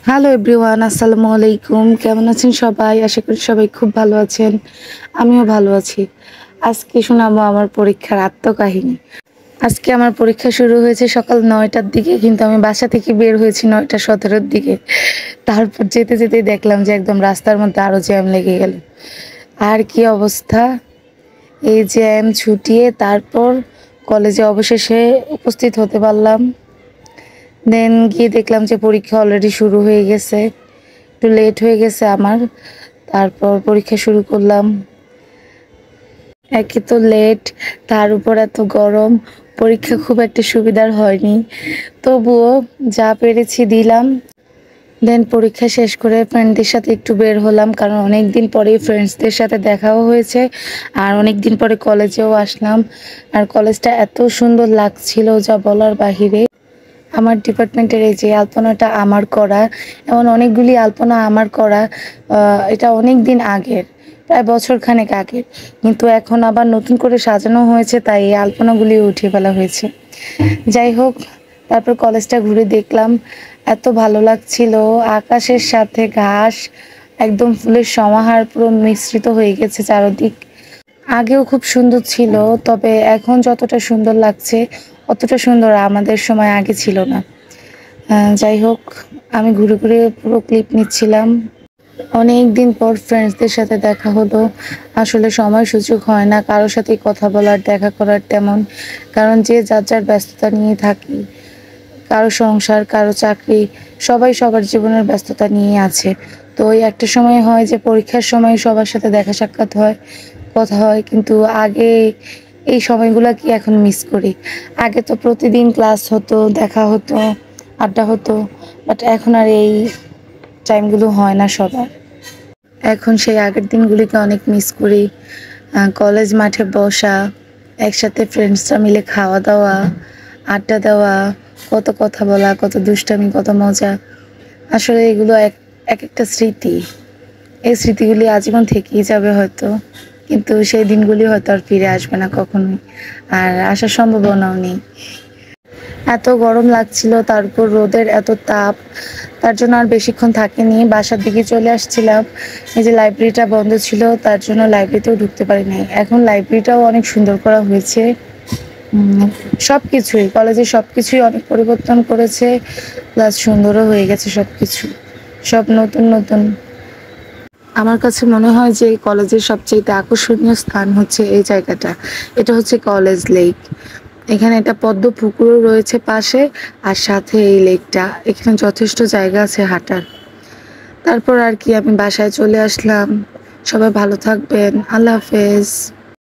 Hello everyone, আসসালামু আলাইকুম। কেমন আছেন সবাই? আশা করি সবাই খুব ভালো আছেন। আমিও ভালো আছি। আজকে শোনাবো আমার পরীক্ষার আত্মকাহিনী। আজকে আমার পরীক্ষা শুরু হয়েছে সকাল ৯টার দিকে, কিন্তু আমি বাসা থেকে বের হয়েছি ৯টা ১৭-র দিকে। তারপর যেতে যেতেই দেখলাম যে একদম রাস্তার মধ্যে আরও জ্যাম লেগে গেল। আর কি অবস্থা! এই জ্যাম ছুটিয়ে তারপর কলেজে অবশেষে উপস্থিত হতে পারলাম। দেন গিয়ে দেখলাম যে পরীক্ষা অলরেডি শুরু হয়ে গেছে। একটু লেট হয়ে গেছে আমার। তারপর পরীক্ষা শুরু করলাম। একে তো লেট, তার উপর এত গরম। পরীক্ষা খুব একটা সুবিধার হয়নি। তবুও যা পেরেছি দিলাম। দেন পরীক্ষা শেষ করে ফ্রেন্ডদের সাথে একটু বের হলাম, কারণ অনেক দিন পরেই ফ্রেন্ডসদের সাথে দেখাও হয়েছে। আর অনেক দিন পরে কলেজেও আসলাম। আর কলেজটা এত সুন্দর লাগছিল যা বলার বাহিরে। আমার ডিপার্টমেন্টের এই যে আলপনাটা আমার করা, এমন অনেকগুলি আলপনা আমার করা। এটা অনেক দিন আগের, প্রায় বছরখানেক আগের, কিন্তু এখন আবার নতুন করে সাজানো হয়েছে, তাই এই আলপনাগুলি উঠিয়ে ফেলা হয়েছে। যাই হোক, তারপর কলেজটা ঘুরে দেখলাম, এত ভালো লাগছিল। আকাশের সাথে ঘাস, একদম ফুলের সমাহার পুরো মিশ্রিত হয়ে গেছে চারদিক। আগেও খুব সুন্দর ছিল, তবে এখন যতটা সুন্দর লাগছে অতটা সুন্দর আমাদের সময় আগে ছিল না। যাই হোক, আমি ঘুরে ঘুরে পুরো ক্লিপ নিচ্ছিলাম। অনেক দিন পর ফ্রেন্ডসদের সাথে দেখা হলো। আসলে সময় সুযোগ হয় না কারোর সাথে কথা বলার, দেখা করার তেমন, কারণ যে যার যার ব্যস্ততা নিয়ে থাকি। কারো সংসার, কারো চাকরি, সবাই সবার জীবনের ব্যস্ততা নিয়ে আছে। তো ওই একটা সময় হয় যে পরীক্ষার সময় সবার সাথে দেখা সাক্ষাৎ হয়, কথা হয়, কিন্তু আগে এই সময়গুলো কি এখন মিস করি। আগে তো প্রতিদিন ক্লাস হতো, দেখা হতো, আড্ডা হতো, বাট এখন আর এই টাইমগুলো হয় না সবার। এখন সেই আগের দিনগুলিকে অনেক মিস করি। কলেজ মাঠে বসা, একসাথে ফ্রেন্ডসরা মিলে খাওয়া দাওয়া, আড্ডা দেওয়া, কত কথা বলা, কত দুষ্টামি, কত মজা। আসলে এগুলো এক এক একটা স্মৃতি। এই স্মৃতিগুলি আজীবন থেকেই যাবে হয়তো, কিন্তু সেই দিনগুলি হয়তো আর ফিরে আসবে না কখনোই, আর আসার সম্ভাবনাও নেই। এত গরম লাগছিল, তারপর রোদের এত তাপ, তার জন্য আর বেশিক্ষণ থাকিনি, বাসার দিকে চলে আসছিলাম। এই যে লাইব্রেরিটা বন্ধ ছিল, তার জন্য লাইব্রেরিতেও ঢুকতে পারিনি। এখন লাইব্রেরিটাও অনেক সুন্দর করা হয়েছে। সব কিছুই, কলেজের সব কিছুই অনেক পরিবর্তন করেছে, প্লাস সুন্দরও হয়ে গেছে সব কিছু, সব নতুন নতুন। আমার কাছে মনে হয় যে কলেজের সবচেয়ে আকর্ষণীয় স্থান হচ্ছে এই জায়গাটা। এটা হচ্ছে কলেজ লেক। এখানে একটা পদ্ম পুকুরও রয়েছে পাশে, আর সাথে এই লেকটা। এখানে যথেষ্ট জায়গা আছে হাঁটার। তারপর আর কি, আমি বাসায় চলে আসলাম। সবাই ভালো থাকবেন। আল্লাহ হাফেজ।